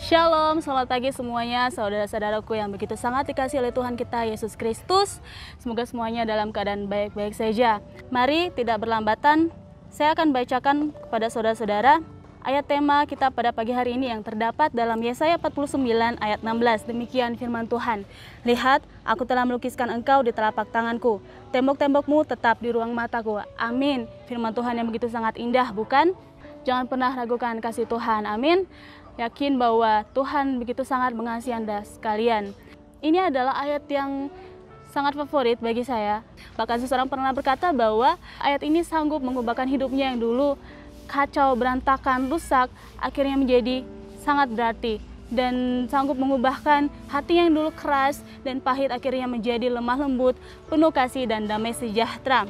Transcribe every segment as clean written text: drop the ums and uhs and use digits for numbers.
Shalom, selamat pagi semuanya, saudara-saudaraku yang begitu sangat dikasihi oleh Tuhan kita Yesus Kristus. Semoga semuanya dalam keadaan baik-baik saja. Mari tidak berlambatan, saya akan bacakan kepada saudara-saudara ayat tema kita pada pagi hari ini yang terdapat dalam Yesaya 49 ayat 16. Demikian firman Tuhan. Lihat, aku telah melukiskan engkau di telapak tanganku, tembok-tembokmu tetap di ruang mataku. Amin. Firman Tuhan yang begitu sangat indah, bukan? Jangan pernah ragukan kasih Tuhan. Amin. Yakin bahwa Tuhan begitu sangat mengasihi Anda sekalian. Ini adalah ayat yang sangat favorit bagi saya. Bahkan seseorang pernah berkata bahwa ayat ini sanggup mengubahkan hidupnya yang dulu kacau, berantakan, rusak, akhirnya menjadi sangat berarti. Dan sanggup mengubahkan hati yang dulu keras dan pahit akhirnya menjadi lemah lembut, penuh kasih dan damai sejahtera.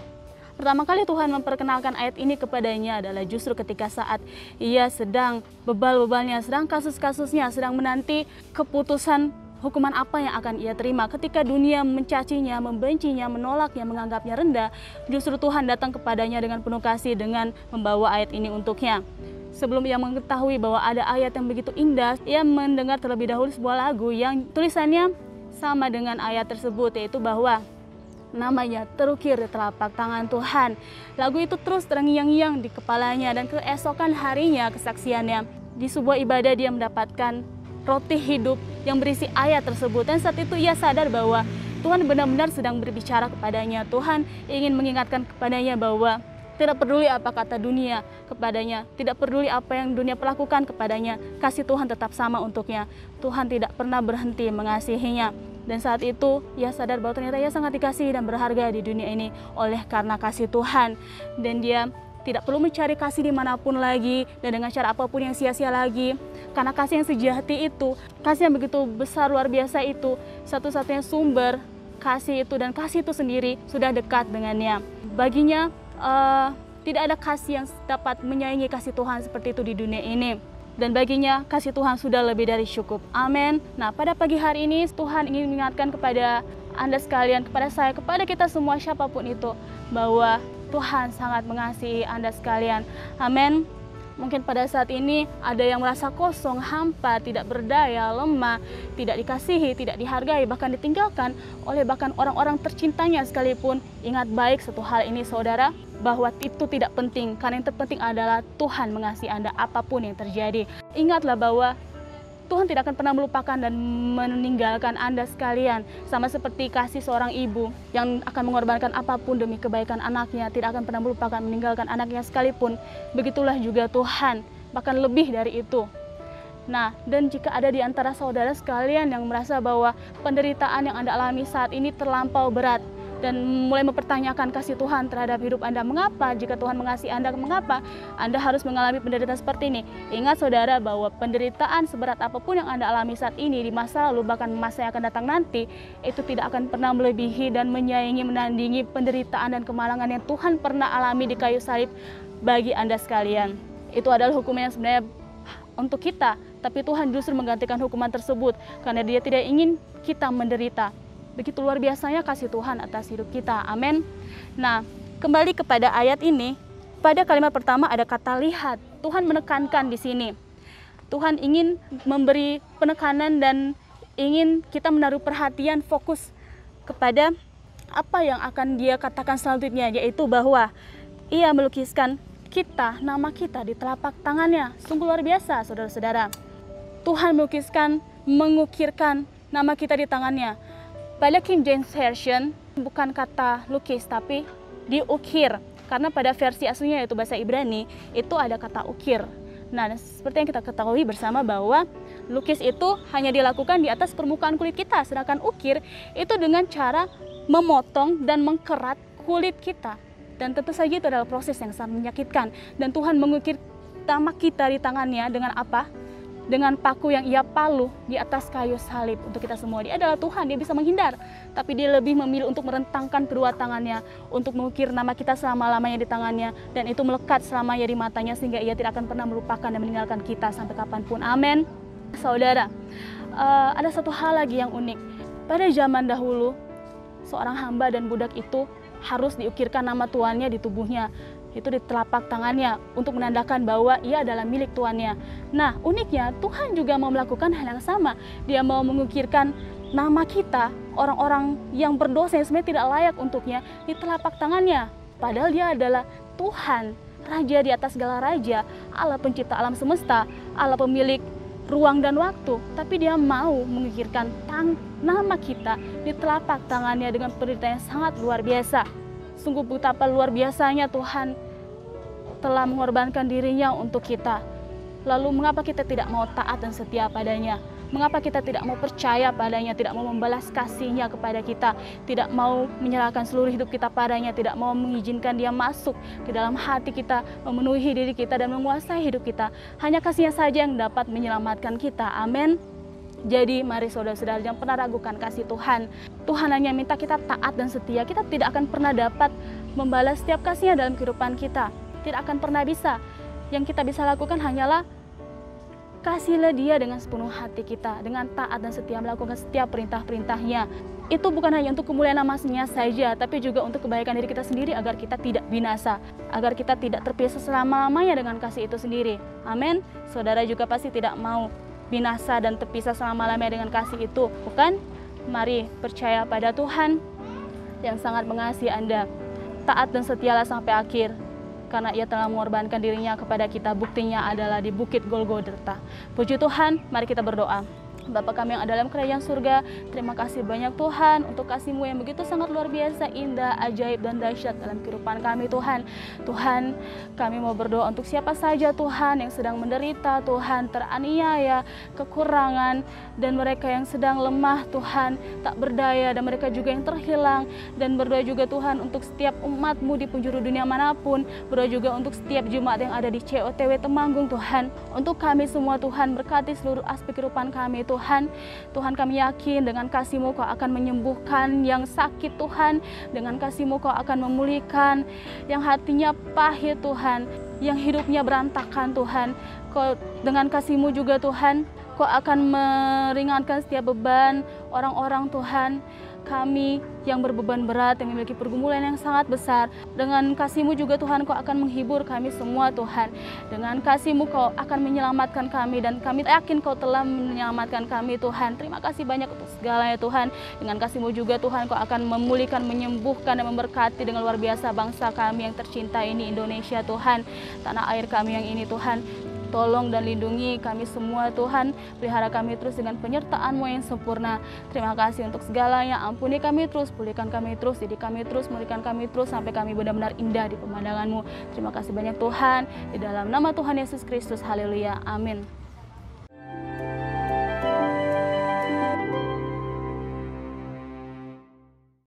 Pertama kali Tuhan memperkenalkan ayat ini kepadanya adalah justru ketika saat ia sedang bebal-bebalnya, sedang kasus-kasusnya, sedang menanti keputusan hukuman apa yang akan ia terima. Ketika dunia mencacinya, membencinya, menolaknya, menganggapnya rendah, justru Tuhan datang kepadanya dengan penuh kasih dengan membawa ayat ini untuknya. Sebelum ia mengetahui bahwa ada ayat yang begitu indah, ia mendengar terlebih dahulu sebuah lagu yang tulisannya sama dengan ayat tersebut, yaitu bahwa namanya terukir di telapak tangan Tuhan. Lagu itu terus terngiang-ngiang di kepalanya, dan keesokan harinya kesaksiannya di sebuah ibadah dia mendapatkan roti hidup yang berisi ayat tersebut. Dan saat itu ia sadar bahwa Tuhan benar-benar sedang berbicara kepadanya. Tuhan ingin mengingatkan kepadanya bahwa tidak peduli apa kata dunia kepadanya, tidak peduli apa yang dunia perlakukan kepadanya, kasih Tuhan tetap sama untuknya. Tuhan tidak pernah berhenti mengasihinya. Dan saat itu ia sadar bahwa ternyata ia sangat dikasihi dan berharga di dunia ini oleh karena kasih Tuhan. Dan dia tidak perlu mencari kasih dimanapun lagi dan dengan cara apapun yang sia-sia lagi. Karena kasih yang sejati itu, kasih yang begitu besar luar biasa itu, satu-satunya sumber kasih itu, dan kasih itu sendiri sudah dekat dengannya. Baginya tidak ada kasih yang dapat menyaingi kasih Tuhan seperti itu di dunia ini. Dan baginya kasih Tuhan sudah lebih dari cukup. Amin. Nah, pada pagi hari ini Tuhan ingin mengingatkan kepada Anda sekalian, kepada saya, kepada kita semua siapapun itu, bahwa Tuhan sangat mengasihi Anda sekalian. Amin. Mungkin pada saat ini ada yang merasa kosong, hampa, tidak berdaya, lemah, tidak dikasihi, tidak dihargai, bahkan ditinggalkan oleh bahkan orang-orang tercintanya sekalipun. Ingat baik satu hal ini saudara, bahwa itu tidak penting, karena yang terpenting adalah Tuhan mengasihi Anda apapun yang terjadi. Ingatlah bahwa Tuhan tidak akan pernah melupakan dan meninggalkan Anda sekalian. Sama seperti kasih seorang ibu yang akan mengorbankan apapun demi kebaikan anaknya, tidak akan pernah melupakan meninggalkan anaknya sekalipun. Begitulah juga Tuhan, bahkan lebih dari itu. Nah, dan jika ada di antara saudara sekalian yang merasa bahwa penderitaan yang Anda alami saat ini terlampau berat, dan mulai mempertanyakan kasih Tuhan terhadap hidup Anda. Mengapa? Jika Tuhan mengasihi Anda, mengapa Anda harus mengalami penderitaan seperti ini? Ingat saudara bahwa penderitaan seberat apapun yang Anda alami saat ini, di masa lalu, bahkan masa yang akan datang nanti, itu tidak akan pernah melebihi dan menyaingi, menandingi penderitaan dan kemalangan yang Tuhan pernah alami di kayu salib bagi Anda sekalian. Itu adalah hukuman yang sebenarnya untuk kita, tapi Tuhan justru menggantikan hukuman tersebut karena Dia tidak ingin kita menderita. Begitu luar biasanya kasih Tuhan atas hidup kita. Amin. Nah, kembali kepada ayat ini, pada kalimat pertama ada kata lihat. Tuhan menekankan di sini. Tuhan ingin memberi penekanan dan ingin kita menaruh perhatian, fokus kepada apa yang akan Dia katakan selanjutnya, yaitu bahwa Ia melukiskan kita, nama kita di telapak tangannya. Sungguh luar biasa, saudara-saudara. Tuhan melukiskan, mengukirkan nama kita di tangannya. Pada King James Version bukan kata lukis tapi diukir, karena pada versi aslinya yaitu bahasa Ibrani itu ada kata ukir. Nah, seperti yang kita ketahui bersama bahwa lukis itu hanya dilakukan di atas permukaan kulit kita, sedangkan ukir itu dengan cara memotong dan mengkerat kulit kita. Dan tentu saja itu adalah proses yang sangat menyakitkan. Dan Tuhan mengukir nama kita di tangannya dengan apa? Dengan paku yang Ia palu di atas kayu salib untuk kita semua. Dia adalah Tuhan, Dia bisa menghindar, tapi Dia lebih memilih untuk merentangkan kedua tangannya untuk mengukir nama kita selama-lamanya di tangannya, dan itu melekat selamanya di matanya sehingga Ia tidak akan pernah melupakan dan meninggalkan kita sampai kapanpun. Amin. Saudara, ada satu hal lagi yang unik. Pada zaman dahulu, seorang hamba dan budak itu harus diukirkan nama tuannya di tubuhnya, itu di telapak tangannya untuk menandakan bahwa ia adalah milik tuannya. Nah, uniknya Tuhan juga mau melakukan hal yang sama. Dia mau mengukirkan nama kita, orang-orang yang berdosa yang sebenarnya tidak layak untuknya, di telapak tangannya. Padahal dia adalah Tuhan, Raja di atas segala raja, Allah pencipta alam semesta, Allah pemilik ruang dan waktu. Tapi dia mau mengukirkan nama kita di telapak tangannya dengan penderitaan yang sangat luar biasa. Sungguh betapa luar biasanya Tuhan telah mengorbankan dirinya untuk kita. Lalu mengapa kita tidak mau taat dan setia padanya? Mengapa kita tidak mau percaya padanya, tidak mau membalas kasih-Nya kepada kita, tidak mau menyerahkan seluruh hidup kita padanya, tidak mau mengizinkan Dia masuk ke dalam hati kita, memenuhi diri kita dan menguasai hidup kita. Hanya kasih-Nya saja yang dapat menyelamatkan kita. Amin. Jadi mari saudara-saudara, jangan pernah ragukan kasih Tuhan. Tuhan hanya minta kita taat dan setia. Kita tidak akan pernah dapat membalas setiap kasih-Nya dalam kehidupan kita. Tidak akan pernah bisa. Yang kita bisa lakukan hanyalah kasihilah Dia dengan sepenuh hati kita, dengan taat dan setia melakukan setiap perintah-perintah-Nya. Itu bukan hanya untuk kemuliaan nama-Nya saja, tapi juga untuk kebaikan diri kita sendiri, agar kita tidak binasa, agar kita tidak terpisah selama-lamanya dengan kasih itu sendiri. Amin. Saudara juga pasti tidak mau binasa dan terpisah selama-lamanya dengan kasih itu, bukan? Mari percaya pada Tuhan yang sangat mengasihi Anda. Taat dan setialah sampai akhir, karena Ia telah mengorbankan dirinya kepada kita. Buktinya adalah di Bukit Golgota. Puji Tuhan, mari kita berdoa. Bapa kami yang ada dalam kerajaan surga, terima kasih banyak Tuhan untuk kasih-Mu yang begitu sangat luar biasa, indah, ajaib, dan dahsyat dalam kehidupan kami Tuhan. Tuhan, kami mau berdoa untuk siapa saja Tuhan yang sedang menderita, Tuhan, teraniaya, kekurangan, dan mereka yang sedang lemah Tuhan, tak berdaya, dan mereka juga yang terhilang. Dan berdoa juga Tuhan untuk setiap umat-Mu di penjuru dunia manapun, berdoa juga untuk setiap jemaat yang ada di COTW Temanggung Tuhan. Untuk kami semua Tuhan, berkati seluruh aspek kehidupan kami Tuhan. Tuhan, kami yakin dengan kasih-Mu Kau akan menyembuhkan yang sakit Tuhan. Dengan kasih-Mu Kau akan memulihkan yang hatinya pahit Tuhan, yang hidupnya berantakan Tuhan. Kau dengan kasih-Mu juga Tuhan, Kau akan meringankan setiap beban orang-orang Tuhan. Kami yang berbeban berat, yang memiliki pergumulan yang sangat besar, dengan kasih-Mu juga Tuhan, Kau akan menghibur kami semua Tuhan. Dengan kasih-Mu Kau akan menyelamatkan kami, dan kami yakin Kau telah menyelamatkan kami Tuhan. Terima kasih banyak untuk segalanya Tuhan. Dengan kasih-Mu juga Tuhan, Kau akan memulihkan, menyembuhkan, dan memberkati dengan luar biasa bangsa kami yang tercinta ini, Indonesia Tuhan. Tanah air kami yang ini Tuhan. Tolong dan lindungi kami semua Tuhan, pelihara kami terus dengan penyertaan-Mu yang sempurna. Terima kasih untuk segalanya, ampuni kami terus, pulihkan kami terus, didik kami terus, mulihkan kami terus, sampai kami benar-benar indah di pemandangan-Mu. Terima kasih banyak Tuhan, di dalam nama Tuhan Yesus Kristus, haleluya, amin.